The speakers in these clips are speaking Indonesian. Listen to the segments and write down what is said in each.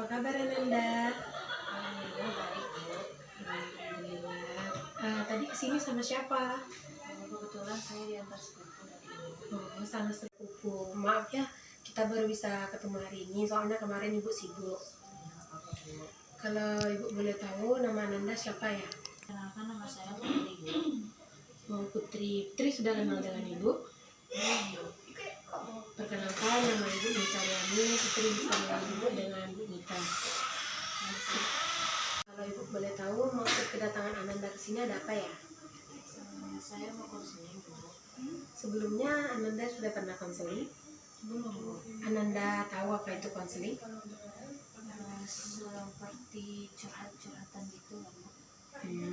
kabar Ananda? Alhamdulillah baik, Bu. Alhamdulillah. Tadi kesini sama siapa? Kebetulan saya diantar sepupu tadi. Oh, sama sepupu. Maaf ya, kita baru bisa ketemu hari ini. Soalnya kemarin ibu sibuk. Bu. Kalau ibu boleh tahu nama Ananda siapa ya? Kenalkan, nama saya Putri, Bu. Oh, Putri. Putri sudah kenal dengan ibu? Perkenalkan, nama ibu Nita Riani. Putri bisa memanggil ibu dengan Bu Nita. Kalau ibu boleh tahu maksud kedatangan Ananda ke sini ada apa ya? Saya mau konseling, Bu. Sebelumnya Ananda sudah pernah konseling? Belum, Bu. Ananda tahu apa itu konseling? Seperti curhat-curhatan gitu, Bu.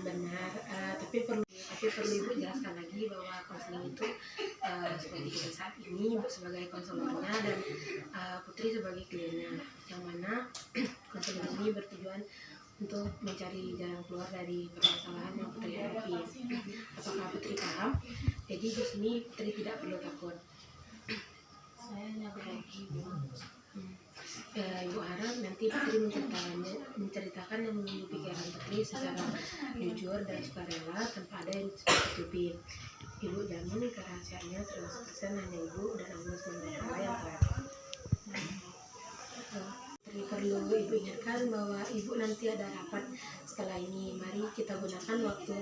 Benar. Tapi perlu ibu jelaskan lagi bahwa konseling itu seperti kita saat ini ibu sebagai konselornya dan Putri sebagai kliennya, yang mana konseling ini bertujuan untuk mencari jalan keluar dari permasalahan yang Putri hadapi. Apakah Putri paham? Jadi di sini Putri tidak perlu takut. Saya hanya berbagi, Bu. Ibu harap nanti Putri menceritakan yang menunggu pikiran Putri secara jujur dan sukarela tanpa ada yang ditutupi. Ibu jamin kerahasiaannya 100% hanya ibu dan Allah SWT yang tahu. Putri perlu ibu ingatkan bahwa ibu nanti ada rapat setelah ini. Mari kita gunakan waktu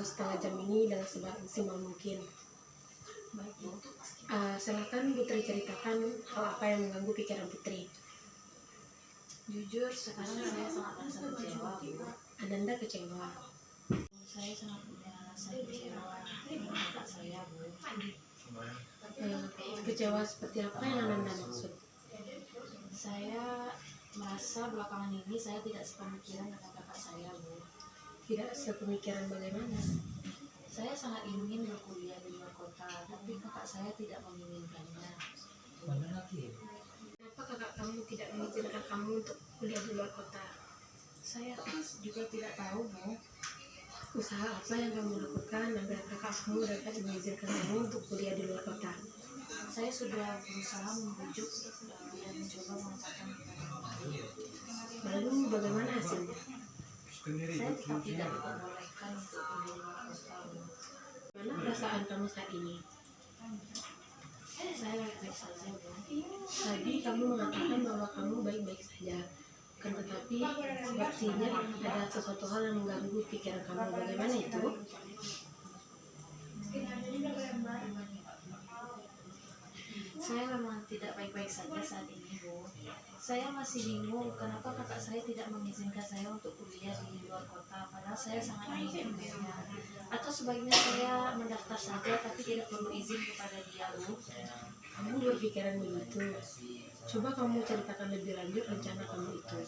setengah jam ini dengan semaksimal mungkin. Baik, Bu. Silakan Putri ceritakan hal apa yang mengganggu pikiran Putri. Jujur, sekarang saya sangat merasa kecewa, Bu. Ananda kecewa. Saya sangat punya rasa kecewa dengan kakak saya, Bu. Kecewa seperti apa yang Ananda maksud? Saya merasa belakangan ini saya tidak sepemikiran dengan kakak saya, Bu. Tidak sepemikiran bagaimana? Saya sangat ingin berkuliah di luar kota, tapi kakak saya tidak menginginkannya. Kenapa kakak kamu tidak mengizinkan kamu untuk kuliah di luar kota? Saya juga tidak tahu, Bu. Usaha apa yang kamu lakukan agar kakak kamu dapat mengizinkan kamu untuk kuliah di luar kota? Saya sudah berusaha membujuk dan mencoba mengatakan kepada mereka. Lalu bagaimana hasilnya? Saya tetap tidak diperbolehkan untuk kuliah di luar kota, Bu. Mana perasaan kamu saat ini? Saya baik-baik saja, Bu. Tadi kamu mengatakan bahwa kamu baik-baik saja. Kan tetapi sepertinya ada sesuatu hal yang mengganggu pikiran kamu. Bagaimana itu? Saya memang tidak baik-baik saja saat ini, Bu. Saya masih bingung kenapa kakak saya tidak mengizinkan saya untuk kuliah di luar kota, padahal saya sangat menginginkannya. Atau sebaiknya saya mendaftar saja tapi tidak perlu izin kepada dia, Bu. Kamu berpikiran begitu. Coba kamu ceritakan lebih lanjut rencana kamu itu.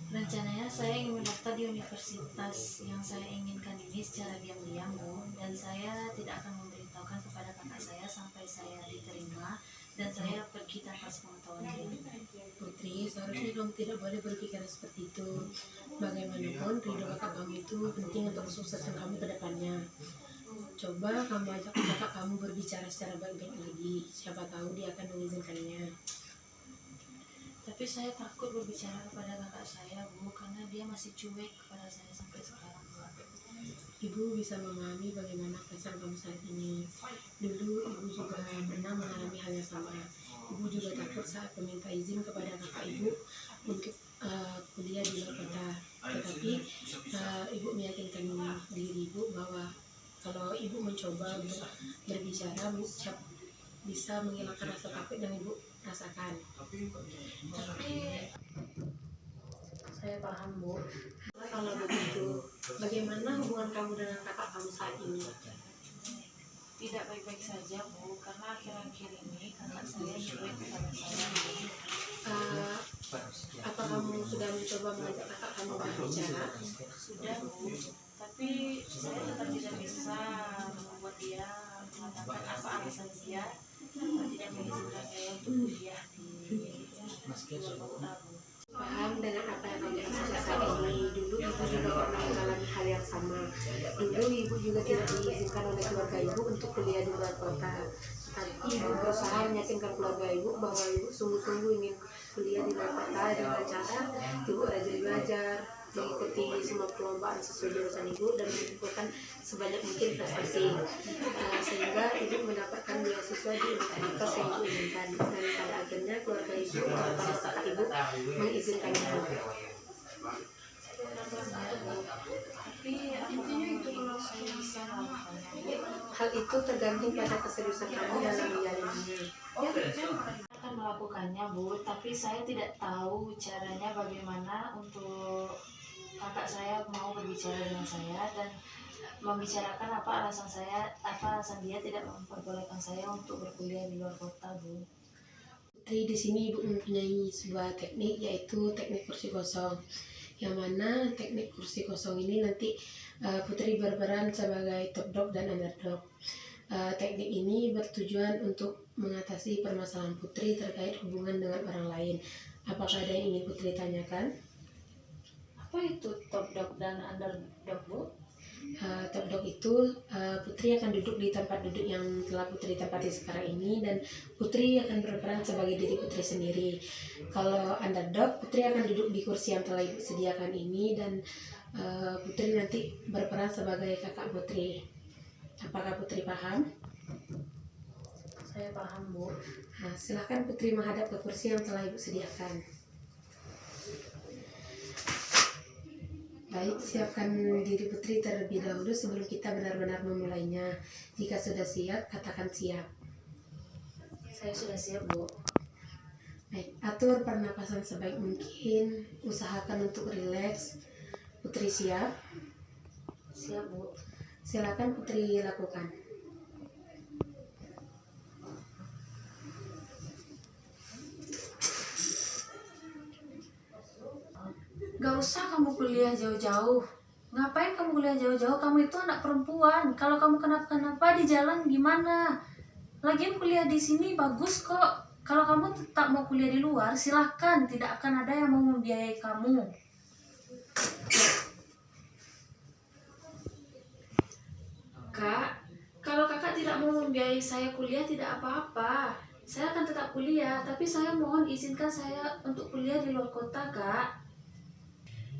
Rencananya saya ingin mendaftar di universitas yang saya inginkan ini secara diam-diam, Bu. Dan saya tidak akan memberitahukan kepada kakak saya sampai saya diterima dan saya pergi tanpa sepengetahuan dia. Putri, seharusnya kamu tidak boleh berpikiran seperti itu. Bagaimanapun, ridho kakak kamu itu penting untuk kesuksesan kamu ke depannya. Coba kamu ajak kakak kamu berbicara secara baik-baik lagi. Siapa tahu dia akan mengizinkannya. Tapi saya takut berbicara kepada kakak saya, Bu, karena dia masih cuek kepada saya sampai sekarang, Bu. Ibu bisa memahami bagaimana perasaan kamu saat ini. Dulu ibu juga pernah mengalami hal yang sama. Ibu juga takut saat meminta izin kepada kakak ibu untuk kuliah di luar kota. Tetapi ibu meyakinkan diri ibu bahwa kalau ibu mencoba untuk berbicara, bisa menghilangkan rasa takut yang ibu rasakan. Tapi Saya paham, Bu. Kalau begitu, bagaimana hubungan kamu dengan kakak kamu saat ini? tidak baik-baik saja, Bu, karena akhir-akhir ini kakak saya cuek kepada saya. Apa kamu sudah mencoba mengajak kakak kamu berbicara? Sudah, Bu, tapi saya tetap tidak bisa membuat dia mengatakan apa alasan dia tidak mengizinkan saya untuk kuliah di luar kota, Bu. Paham dengan apa yang kamu rasakan saat ini. Dulu ibu juga pernah mengalami hal yang yang sama. Dulu ibu juga tidak diizinkan oleh keluarga ibu untuk kuliah di luar kota, tapi ibu berusaha meyakinkan keluarga ibu bahwa ibu sungguh-sungguh ingin kuliah di luar kota dengan cara ibu rajin belajar, mengikuti semua perlombaan sesuai jurusan ibu, dan mengumpulkan sebanyak mungkin prestasi, sehingga ibu mendapatkan beasiswa di universitas yang ibu inginkan. Dan pada akhirnya keluarga ibu, terutama kakak ibu, mengizinkan ibu. Tapi apakah itu kalau saya bisa melakukannya? Hal itu tergantung pada keseriusan kamu dalam menjalannya. Akan melakukannya, Bu, tapi saya tidak tahu caranya bagaimana untuk kakak saya mau berbicara dengan saya dan membicarakan apa alasan dia tidak memperbolehkan saya untuk berkuliah di luar kota, Bu. Putri, di sini ibu mempunyai sebuah teknik, yaitu teknik kursi kosong. Yang mana teknik kursi kosong ini nanti Putri berperan sebagai top dog dan underdog. Teknik ini bertujuan untuk mengatasi permasalahan Putri terkait hubungan dengan orang lain. Apakah ada yang ingin Putri tanyakan? Apa itu top dog dan underdog, Bu? Top dog itu Putri akan duduk di tempat duduk yang telah Putri tempati sekarang ini, dan Putri akan berperan sebagai diri Putri sendiri. Kalau underdog, Putri akan duduk di kursi yang telah ibu sediakan ini, dan Putri nanti berperan sebagai kakak Putri. Apakah Putri paham? Saya paham, Bu. Silahkan Putri menghadap ke kursi yang telah ibu sediakan. Baik, siapkan diri Putri terlebih dahulu sebelum kita benar-benar memulainya. Jika sudah siap, katakan siap. Saya sudah siap, Bu. Baik, atur pernapasan sebaik mungkin. Usahakan untuk rileks. Putri siap? Siap, Bu. Silakan Putri lakukan. Gak usah kamu kuliah jauh-jauh. Ngapain kamu kuliah jauh-jauh? Kamu itu anak perempuan. Kalau kamu kenapa-kenapa di jalan gimana? Lagian kuliah di sini bagus kok. Kalau kamu tetap mau kuliah di luar, silahkan. Tidak akan ada yang mau membiayai kamu. Kak, kalau kakak tidak mau membiayai saya kuliah tidak apa-apa. Saya akan tetap kuliah, tapi saya mohon izinkan saya untuk kuliah di luar kota, Kak.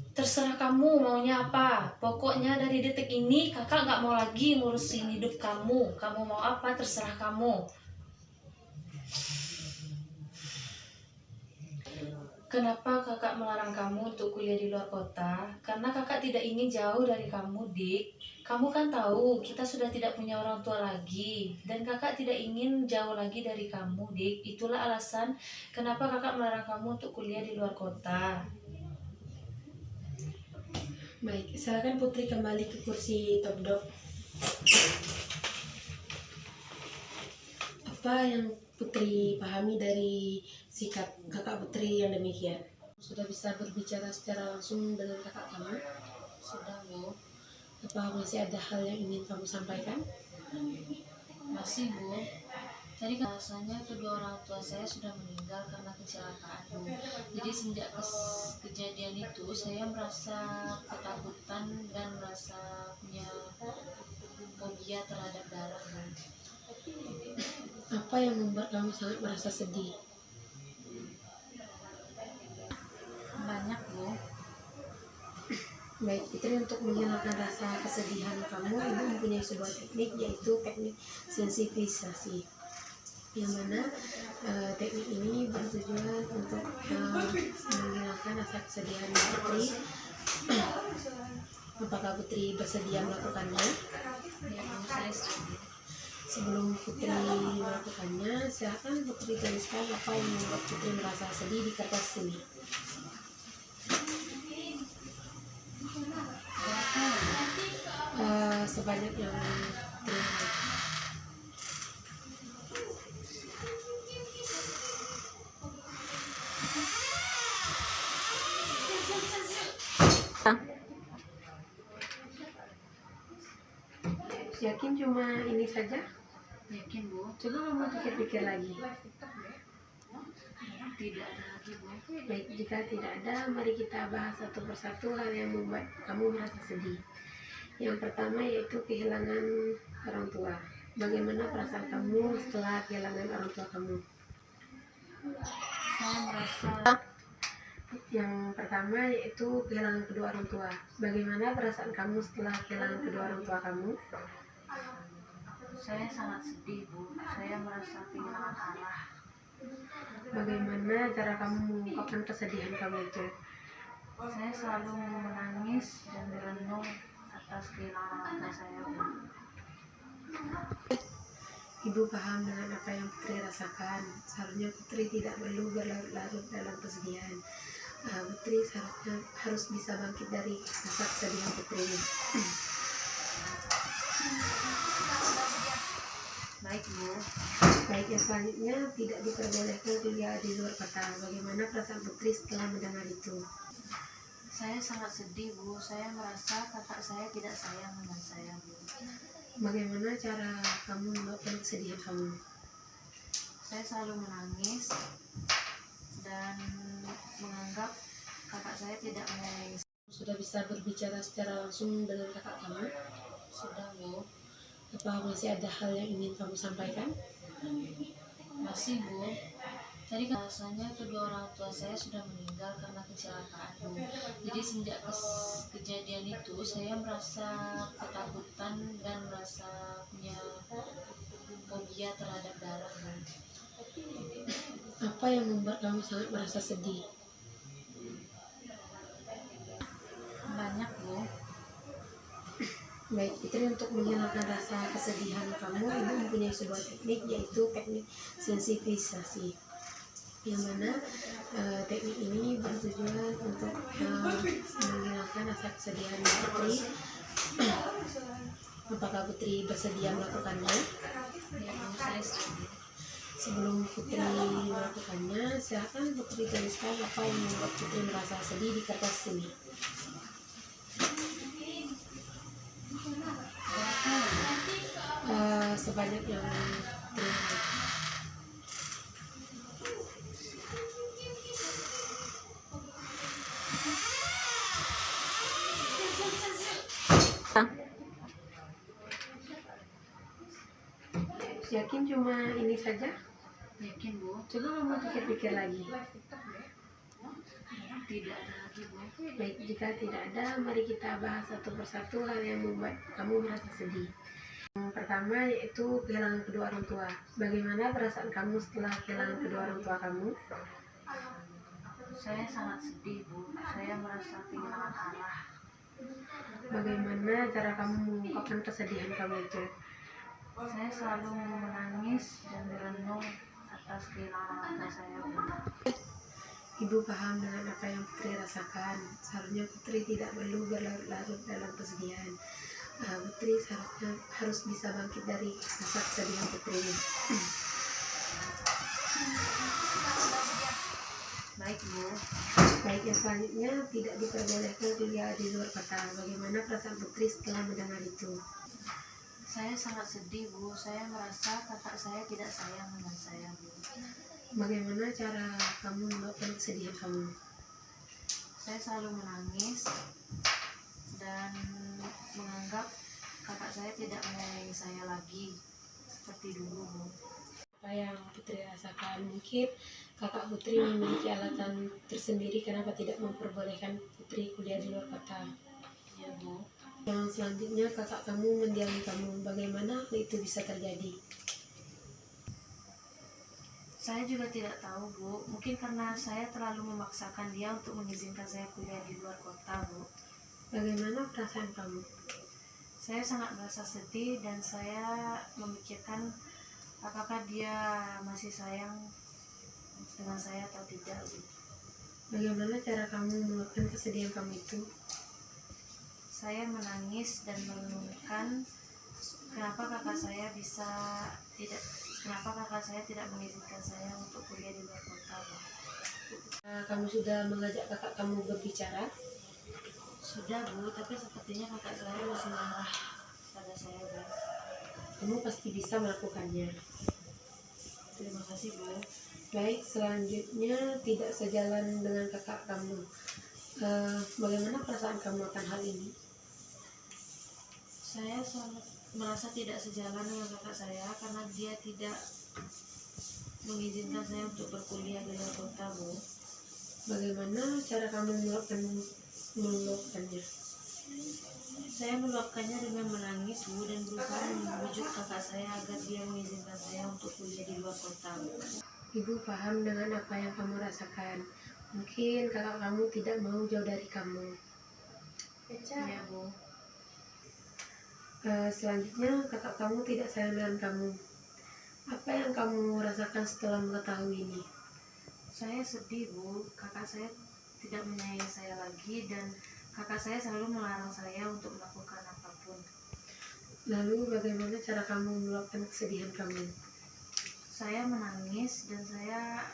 Terserah kamu maunya apa. Pokoknya dari detik ini kakak gak mau lagi ngurusin hidup kamu. Kamu mau apa terserah kamu. Kenapa kakak melarang kamu untuk kuliah di luar kota? Karena kakak tidak ingin jauh dari kamu, Dik. Kamu kan tahu kita sudah tidak punya orang tua lagi. Dan kakak tidak ingin jauh lagi dari kamu, Dik. Itulah alasan kenapa kakak melarang kamu untuk kuliah di luar kota. Baik, silakan Putri kembali ke kursi top dog. Apa yang Putri pahami dari sikap kakak Putri yang demikian? Sudah bisa berbicara secara langsung dengan kakak kamu? Sudah, Bu. Apa masih ada hal yang ingin kamu sampaikan? Masih, Bu. Tadi rasanya kedua orang tua saya sudah meninggal karena kecelakaan, Bu. Jadi sejak kejadian itu saya merasa ketakutan dan merasa punya fobia terhadap darah, Bu. Apa yang membuat kamu sangat merasa sedih? Banyak, Bu. Baik, Putri, untuk menghilangkan rasa kesedihan kamu, ibu mempunyai sebuah teknik, yaitu teknik sensitisasi. Yang mana teknik ini bertujuan untuk menghilangkan rasa kesedihan Putri. Apakah Putri bersedia melakukannya? Ya, Bu, saya setuju. Sebelum Putri melakukannya, silakan Putri tuliskan apa yang membuat Putri merasa sedih di kertas ini. Sebanyak yang Putri yakin cuma ini saja? Yakin, Bu? Coba kamu pikir-pikir lagi. Tidak ada lagi, Bu. Baik, jika tidak ada, mari kita bahas satu persatu hal yang membuat kamu merasa sedih. Yang pertama yaitu kehilangan orang tua. Bagaimana perasaan kamu setelah kehilangan orang tua kamu? Saya merasa Yang pertama yaitu kehilangan kedua orang tua. Bagaimana perasaan kamu setelah kehilangan kedua orang tua kamu? saya sangat sedih, Bu. Saya merasa kehilangan arah. Bagaimana cara kamu mengungkapkan kesedihan kamu itu? Saya selalu menangis dan merenung atas kehilangan orang tua saya, Bu. Ibu paham dengan apa yang Putri rasakan. Seharusnya Putri tidak perlu berlarut-larut dalam kesedihan. Putri seharusnya harus bisa bangkit dari rasa kesedihan Putri. Baik, Bu. Baik, yang selanjutnya tidak diperbolehkan kuliah di luar kota. Bagaimana perasaan Putri setelah mendengar itu? Saya sangat sedih, Bu. Saya merasa kakak saya tidak sayang dengan saya, Bu. Bagaimana cara kamu meluapkan kesedihan kamu? Saya selalu menangis dan menganggap kakak saya tidak menyayangi. Sudah bisa berbicara secara langsung dengan kakak kamu? Sudah, Bu. Apa masih ada hal yang ingin kamu sampaikan? Masih, Bu. Tadi rasanya kedua orang tua saya sudah meninggal karena kecelakaan, Bu. Jadi sejak kejadian itu saya merasa ketakutan dan merasa punya fobia terhadap darah, Bu. Apa yang membuat kamu sangat merasa sedih? Banyak, Bu. Baik, Fitri, untuk menghilangkan rasa kesedihan kamu, ibu mempunyai sebuah teknik, yaitu teknik sensitisasi. Yang mana teknik ini bertujuan untuk menghilangkan rasa kesedihan Putri. Apakah Putri bersedia melakukannya? Ya, Bu, saya setuju. Sebelum Putri melakukannya, silakan Putri tuliskan apa yang membuat Putri merasa sedih di kertas ini. Sebanyak yang terima. Yakin cuma ini saja? Yakin, Bu? Coba kamu pikir-pikir lagi. Tidak ada lagi, Bu. Baik, jika tidak ada, mari kita bahas satu persatu hal yang membuat kamu merasa sedih. Yang pertama yaitu kehilangan kedua orang tua. Bagaimana perasaan kamu setelah kehilangan kedua orang tua kamu? Saya sangat sedih, Bu. Saya merasa kehilangan arah. Bagaimana cara kamu mengungkapkan kesedihan kamu itu? Saya selalu menangis dan merenung atas kehilangan orang tua saya, Bu. Ibu paham dengan apa yang Putri rasakan. Seharusnya Putri tidak perlu berlarut-larut dalam kesedihan. Putri seharusnya harus bisa bangkit dari rasa kesedihan Putri. Baik, Bu. Baik, yang selanjutnya tidak diperbolehkan kuliah di luar kota. Bagaimana perasaan Putri setelah mendengar itu? Saya sangat sedih, Bu. Saya merasa kakak saya tidak sayang dengan saya, Bu. Bagaimana cara kamu meluapkan kesedihan kamu? Saya selalu menangis dan menganggap kakak saya tidak menyayangi saya lagi seperti dulu, Bu. Apa yang Putri rasakan? Mungkin kakak Putri memiliki alasan tersendiri kenapa tidak memperbolehkan Putri kuliah di luar kota. Iya, Bu. Yang selanjutnya kakak kamu mendiami kamu. Bagaimana hal itu bisa terjadi? Saya juga tidak tahu, Bu. Mungkin karena saya terlalu memaksakan dia untuk mengizinkan saya kuliah di luar kota, Bu. Bagaimana perasaan kamu? Saya sangat merasa sedih dan saya memikirkan apakah dia masih sayang dengan saya atau tidak, Bu. Bagaimana cara kamu meluapkan kesedihan kamu itu? Saya menangis dan merenungkan kenapa kakak saya tidak mengizinkan saya untuk kuliah di luar kota, Bu. Kamu sudah mengajak kakak kamu berbicara? Sudah, Bu, tapi sepertinya kakak saya masih marah pada saya, Bu. Kamu pasti bisa melakukannya. Terima kasih, Bu. Baik, selanjutnya tidak sejalan dengan kakak kamu. Bagaimana perasaan kamu akan hal ini? Saya sangat merasa tidak sejalan dengan kakak saya karena dia tidak mengizinkan saya untuk berkuliah di luar kota, Bu. Bagaimana cara kamu meluapkannya? Saya meluapkannya dengan menangis, Bu, dan berusaha membujuk kakak saya agar dia mengizinkan saya untuk kuliah di luar kota, Bu. Ibu paham dengan apa yang kamu rasakan. Mungkin kakak kamu tidak mau jauh dari kamu. Iya, Bu. Selanjutnya, kakak kamu tidak sayang dengan kamu. Apa yang kamu rasakan setelah mengetahui ini? Saya sedih, Bu. Kakak saya tidak menyayangi saya lagi dan kakak saya selalu melarang saya untuk melakukan apapun. Lalu bagaimana cara kamu meluapkan kesedihan kamu? Saya menangis dan saya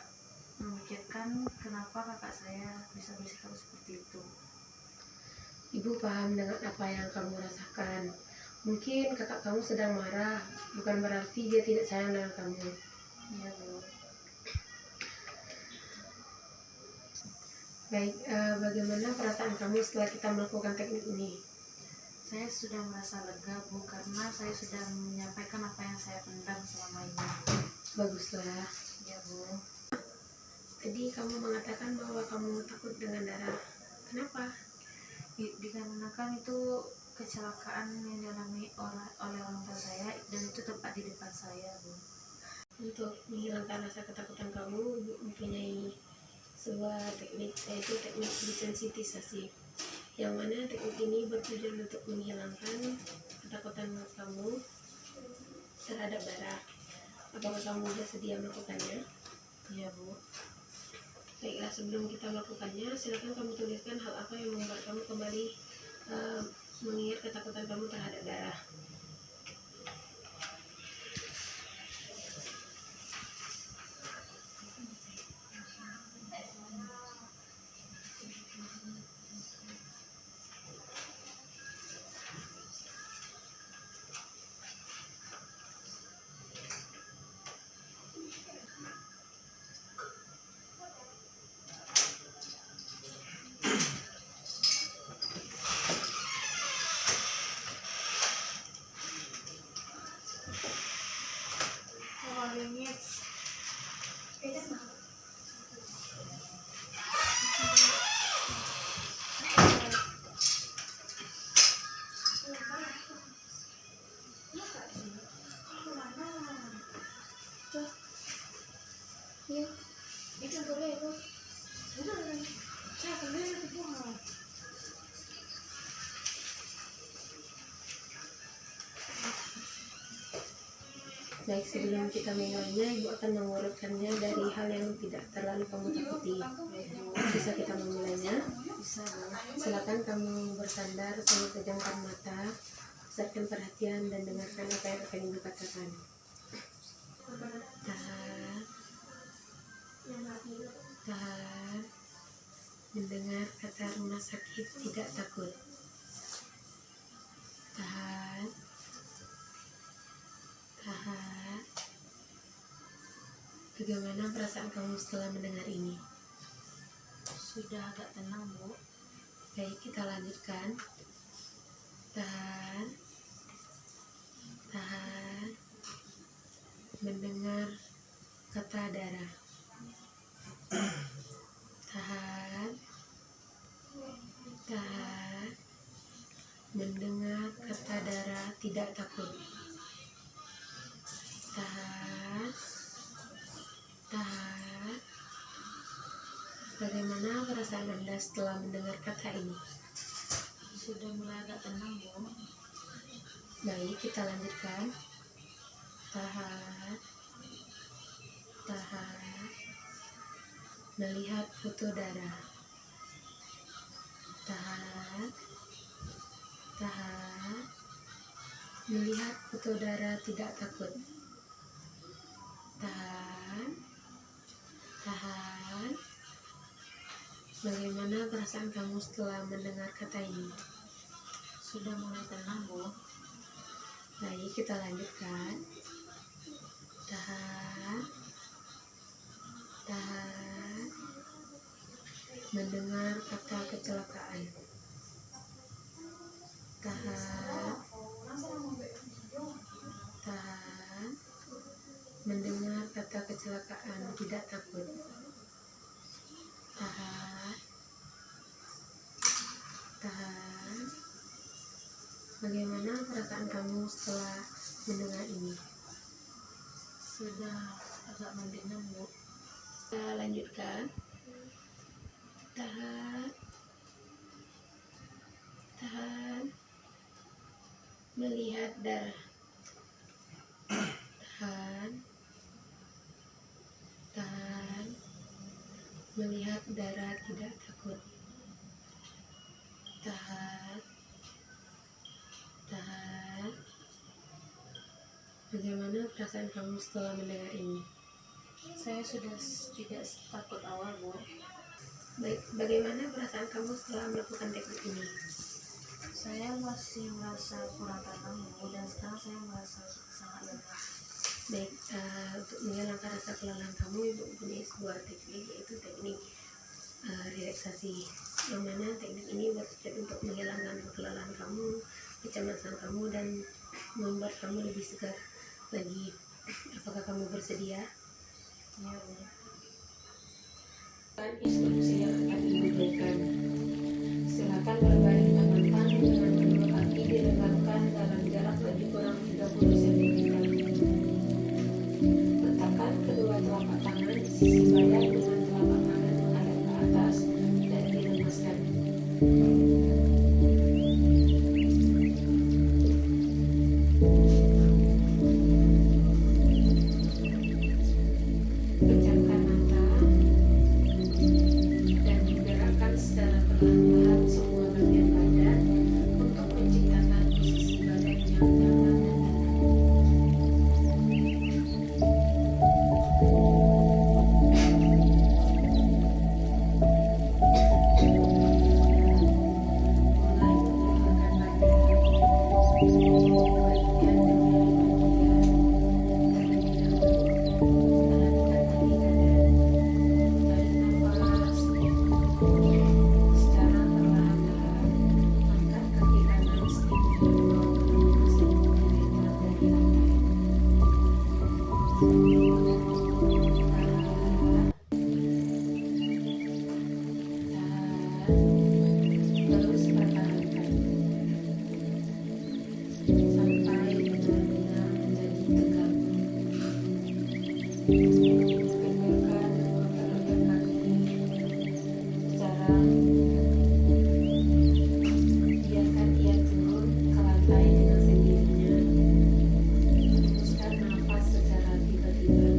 memikirkan kenapa kakak saya bisa bersikap seperti itu. Ibu paham dengan apa yang kamu rasakan. Mungkin kakak kamu sedang marah, bukan berarti dia tidak sayang dengan kamu. Iya, Bu. Baik, bagaimana perasaan kamu setelah kita melakukan teknik ini? Saya sudah merasa lega, Bu, karena saya sudah menyampaikan apa yang saya pendam selama ini. Baguslah. Ya, Bu. Tadi kamu mengatakan bahwa kamu takut dengan darah. Kenapa? Dikarenakan itu kecelakaan yang dialami oleh orang tua saya dan itu tepat di depan saya, Bu. Untuk menghilangkan rasa ketakutan kamu, Ibu mempunyai sebuah teknik, yaitu teknik desensitisasi. Yang mana teknik ini bertujuan untuk menghilangkan ketakutan kamu terhadap darah. Apakah kamu sudah sedia melakukannya? Iya, Bu. Baiklah, sebelum kita melakukannya, silakan kamu tuliskan hal apa yang membuat kamu kembali mengingat ketakutan kamu terhadap darah. Baik, sebelum kita memulainya, Ibu akan mengurutkannya dari hal yang tidak terlalu kamu takuti. Bisa kita memulainya? Bisa, Bu. Silakan kamu bersandar sambil pejamkan mata, pusatkan perhatian dan dengarkan apa yang akan Ibu katakan. Tahan, tahan. Mendengar kata rumah sakit tidak takut. Tahan, tahan. Bagaimana perasaan kamu setelah mendengar ini? Sudah agak tenang, Bu. Baik, kita lanjutkan. Tahan, tahan. Mendengar kata darah. Tahan, tahan. Mendengar kata darah tidak takut. Tahan, tahan. Bagaimana perasaan Anda setelah mendengar kata ini? Sudah mulai agak tenang, Bu. Baik, kita lanjutkan. Tahan, tahan. Melihat foto darah. Tahan, tahan. Melihat foto darah tidak takut. Tahan, tahan. Bagaimana perasaan kamu setelah mendengar kata ini? Sudah mulai tenang, Bu. Baik, kita lanjutkan. Tahan, tahan. Mendengar kata kecelakaan. Tahan, Tahan. Mendengar kata kecelakaan, tidak takut. Tahan. Tahan. Bagaimana perasaan kamu setelah mendengar ini? Sudah agak mendingan, Bu. Kita lanjutkan. Tahan. Tahan. Melihat darah. Tahan. Tahan. Melihat darah, tidak takut. Tahan. Tahan. Bagaimana perasaan kamu setelah mendengar ini? Saya sudah tidak takut awal, Bu. Baik, bagaimana perasaan kamu setelah melakukan teknik ini? Saya masih merasa kurang tenang, Bu, dan sekarang saya merasa sangat lelah. Baik, untuk menghilangkan rasa kelelahan kamu, Ibu mempunyai sebuah teknik, yaitu teknik relaksasi. Yang mana teknik ini bertujuan untuk menghilangkan kelelahan kamu, kecemasan kamu, dan membuat kamu lebih segar lagi. Apakah kamu bersedia? Ya, Bu. Instruksi yang akan Ibu berikan. Silakan berbaring tangan dengan kedua kaki dilenggarkan dalam jarak lebih kurang 30 cm. Letakkan kedua telapak tangan di sisi badan dengan telapak tangan menghadap ke atas dan dilemaskan. Pejamkan mata dan gerakkan secara perlahan-lahan semua bagian badan untuk menciptakan posisi badan yang nyaman dan tenang. Mulai menurunkan badan bagian demi bagian terlebih dahulu. Perhatikan kaki kanan. Tarik nafas secara perlahan-lahan. Angkat kaki kanan setinggi 25 cm dari lantai. Tahan. Terus pertahankan sampai benar-benar menjadi tegak. Kendorkan kedua telapak kaki secara biarkan ia turun ke lantai dengan sendirinya. Hembuskan nafas secara tiba-tiba.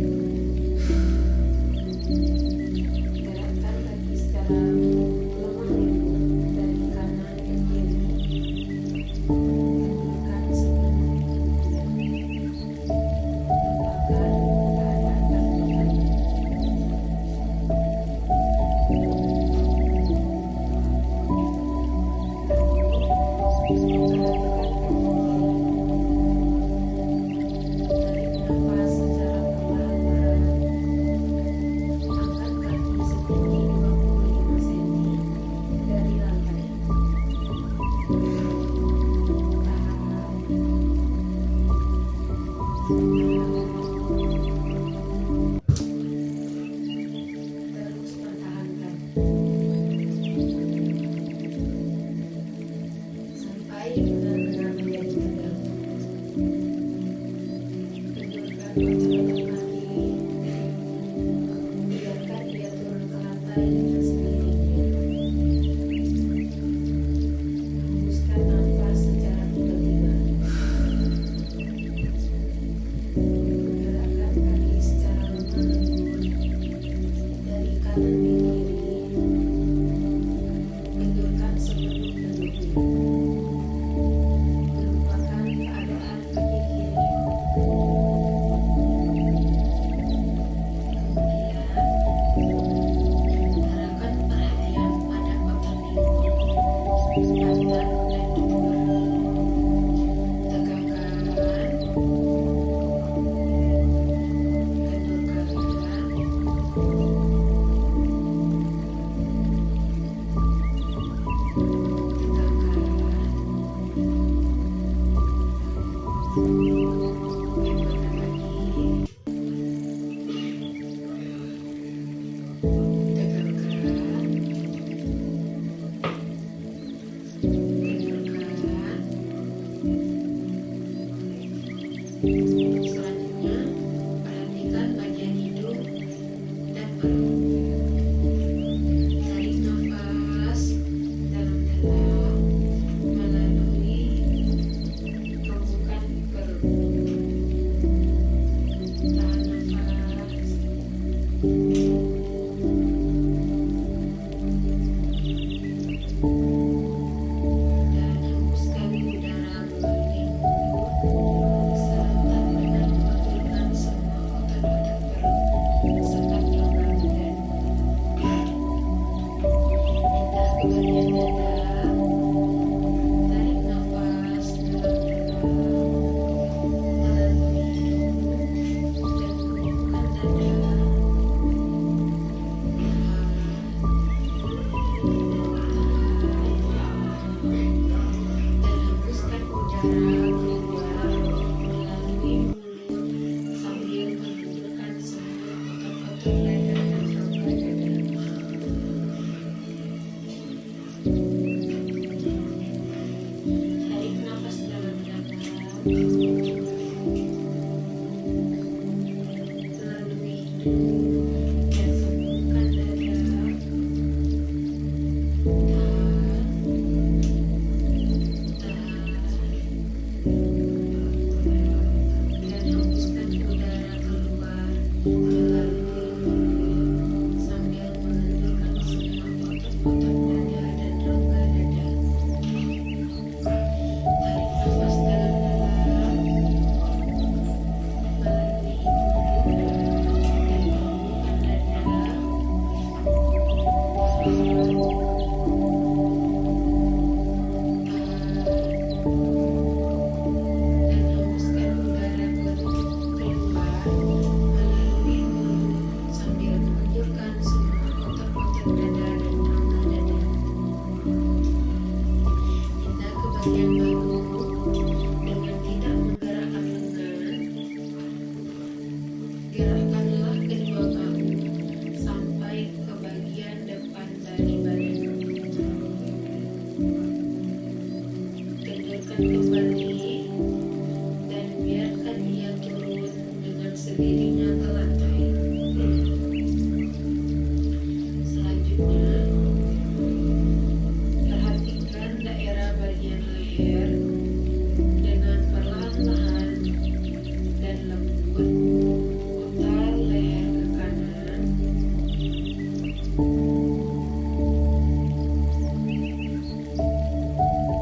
Gerakkan kaki secara lemah bagian dada. Tarik nafas dalam-dalam melalui hidung dan kembungkan dada. Dan hembuskan udara keluar melalui mulut sambil menundukkan semua otot-otot dada dan rongga dada. Tarik nafas dalam-dalam melalui hidung dan kembungkan dada. Dan hembuskan udara keluar melalui mulut sambil menundukkan semua otot-otot dada dan rongga dada. Tarik nafas dalam-dalam melalui hidung dan kembungkan dada. Dan hembuskan udara keluar melalui mulut sambil menundukkan semua otot-otot dada dan rongga dada. Pindah ke bagian bahu dengan tidak menggerakkan lengan. Gerakkanlah kedua bahu sampai ke bagian depan dari badan. Kendorkan kembali dan biarkan ia turun dengan sendirinya ke lantai. Selanjutnya, perhatikan daerah bagian leher dengan perlahan-lahan dan lembut. Putar leher ke kanan,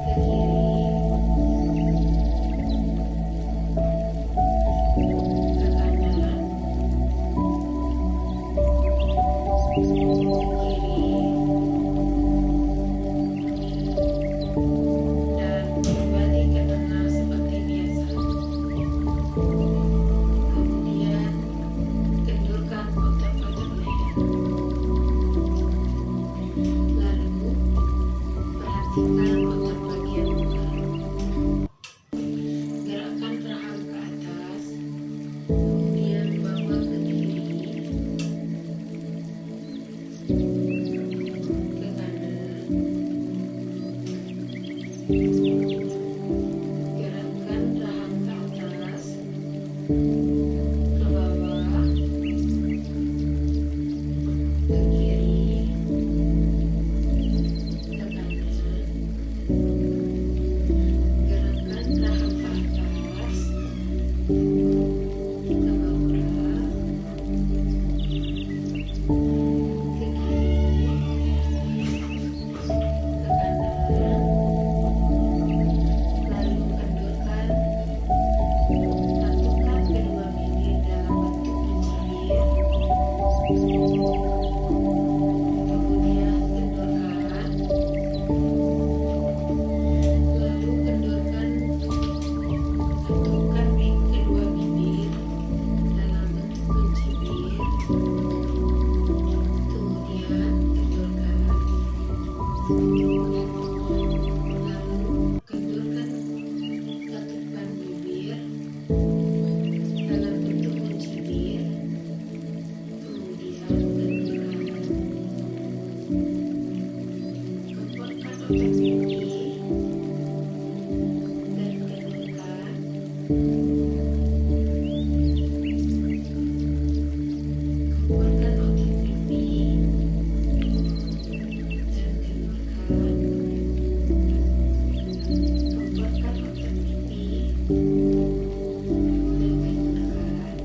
ke kiri, ke kanan, ke kiri, dan kembali ke tengah seperti biasa. Kemudian kendurkan otot-otot leher. Lalu perhatikan otot bagian muka. Gerakkan rahang ke atas, kemudian bawa ke kiri, ke kanan. Gerakkan rahang ke atas, ke bawah, ke kiri, ke kanan. Gerakkan rahang ke atas, ke bawah, ke kiri, ke kanan. Lalu kendurkan, satukan kedua bibir dalam bentuk mencibir. Kemudian kendurkan, lalu kendurkan, satukan kedua bibir dalam bentuk mencibir. Kemudian kendurkan, lalu kendurkan, satukan bibir dalam bentuk mencibir. Kemudian kendurkan, kepotkan otot pipi dan kendurkan. Kepotkan otot pipi dan kendurkan. Kepotkan otot pipi dan kendurkan.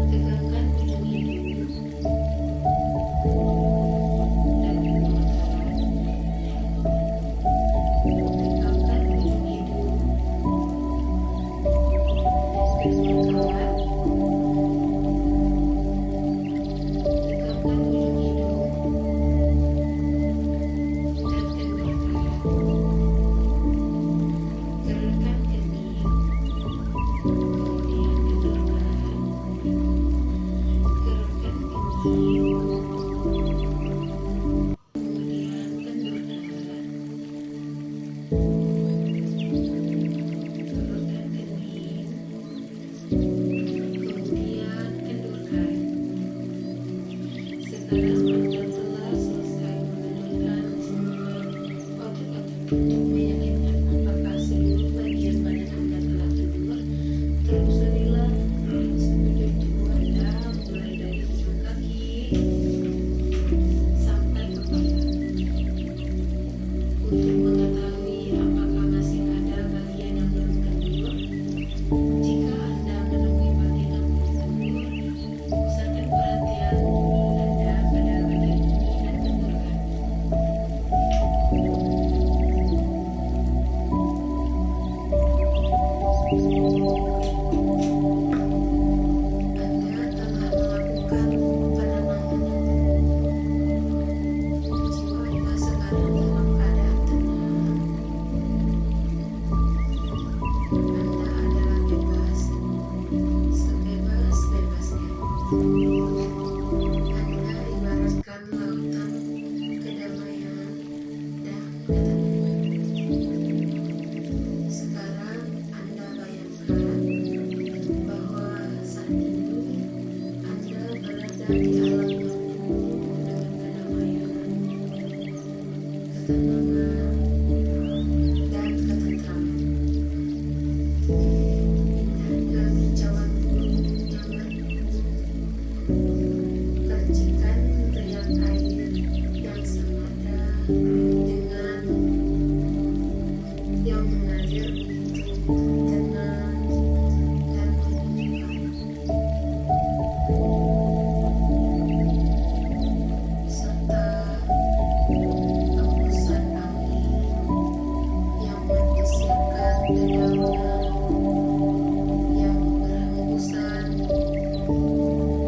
Tegakkan ujung hidung dan kendurkan. ketenangan, dan ketentraman. Kehijauan gunung nyaman, percikan riak air yang senada dengan yang mengalir begitu tenang dan menyenangkan, serta hembusan angin yang menyisirkan dedaunan yang berhembusan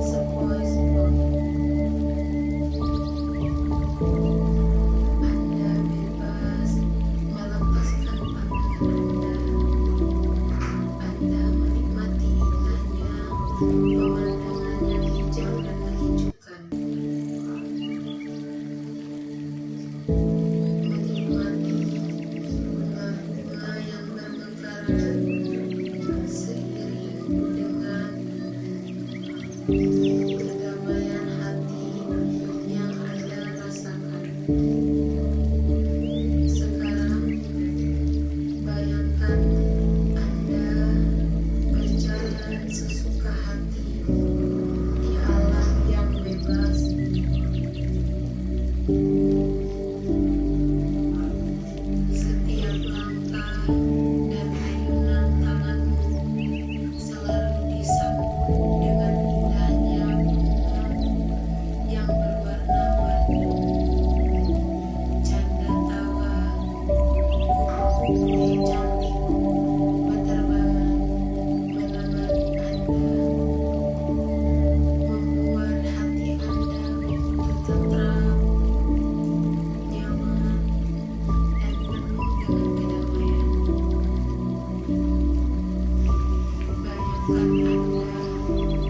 sepoi-sepoi. Anda bebas melepaskan pandangan Anda menikmati indahnya pemandangan yang hijau dan menghijaukan. Menikmati bunga-bunga yang bermekaran seiring dengan kedamaian hati yang Anda rasakan. Sekarang, bayangkan Anda berjalan sesuka hati di alam yang bebas. Setiap langkah dan ayunan tanganmu selalu disambut dengan indahnya bunga yang berwarna-warni. Canda tawa kupu-kupu cantik berterbangan menemani Anda, membuat hati Anda begitu tentram, nyaman, dan penuh dengan kedamaian. Bayangkan Anda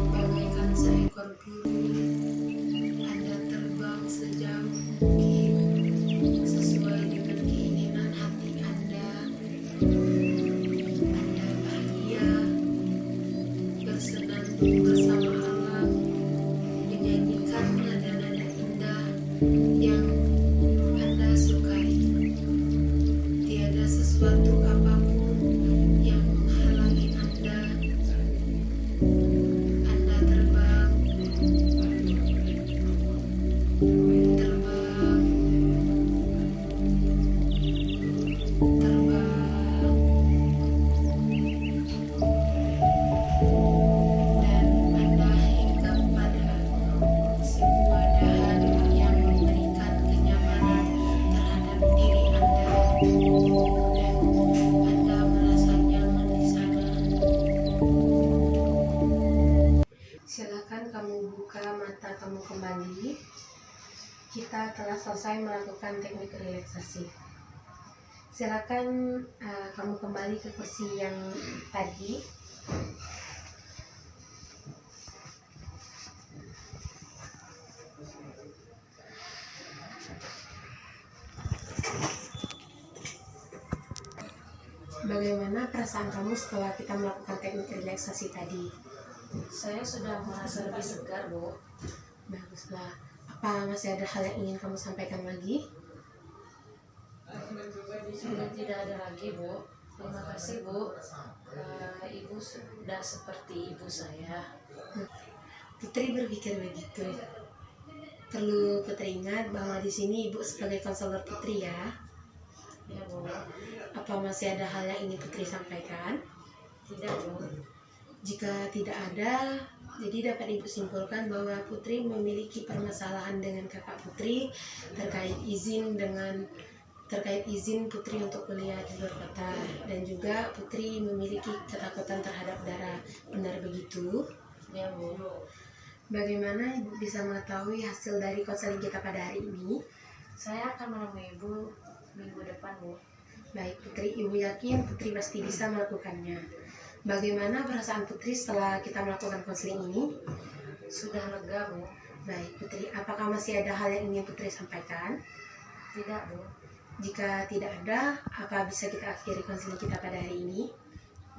bagaikan seekor burung. Anda terbang sejauh mungkin sesuai dengan keinginan hati Anda. Anda bahagia bersenandung bersama alam, menyanyikan nada-nada indah yang Anda sukai. Tiada sesuatu apapun yang menghalangi Anda. Anda terbang, terbang, terbang, dan Anda hinggap pada sebuah dahan yang memberikan kenyamanan terhadap diri Anda, dan Anda merasa nyaman di sana. Silakan kamu buka mata kamu kembali. Kita telah selesai melakukan teknik relaksasi. Silakan kamu kembali ke kursi yang tadi. Bagaimana perasaan kamu setelah kita melakukan teknik relaksasi tadi? Saya sudah merasa lebih segar, Bu. Baguslah. Apa masih ada hal yang ingin kamu sampaikan lagi? Sudah tidak ada lagi, Bu. Terima kasih, Bu. Ibu sudah seperti ibu saya. Putri berpikir begitu. Perlu Putri ingat bahwa di sini Ibu sebagai konselor Putri ya. Ya, Bu. Apa masih ada hal yang ingin Putri sampaikan? Tidak, Bu. Jika tidak ada, jadi dapat Ibu simpulkan bahwa Putri memiliki permasalahan dengan kakak Putri terkait izin Putri untuk kuliah di luar kota, dan juga Putri memiliki ketakutan terhadap darah. Benar begitu? Ya, Bu. Bagaimana Ibu bisa mengetahui hasil dari konseling kita pada hari ini? Saya akan menemui Ibu minggu depan, Bu. Baik Putri, Ibu yakin Putri pasti bisa melakukannya. Bagaimana perasaan Putri setelah kita melakukan konseling ini? Sudah lega, Bu. Baik Putri, apakah masih ada hal yang ingin Putri sampaikan? Tidak, Bu. Jika tidak ada, apa bisa kita akhiri konseling kita pada hari ini?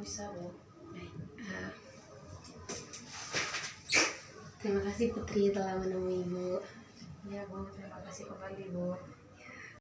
Bisa, Bu. Baik. Terima kasih Putri telah menemui Ibu. Ya, Bu. Terima kasih kembali, Bu.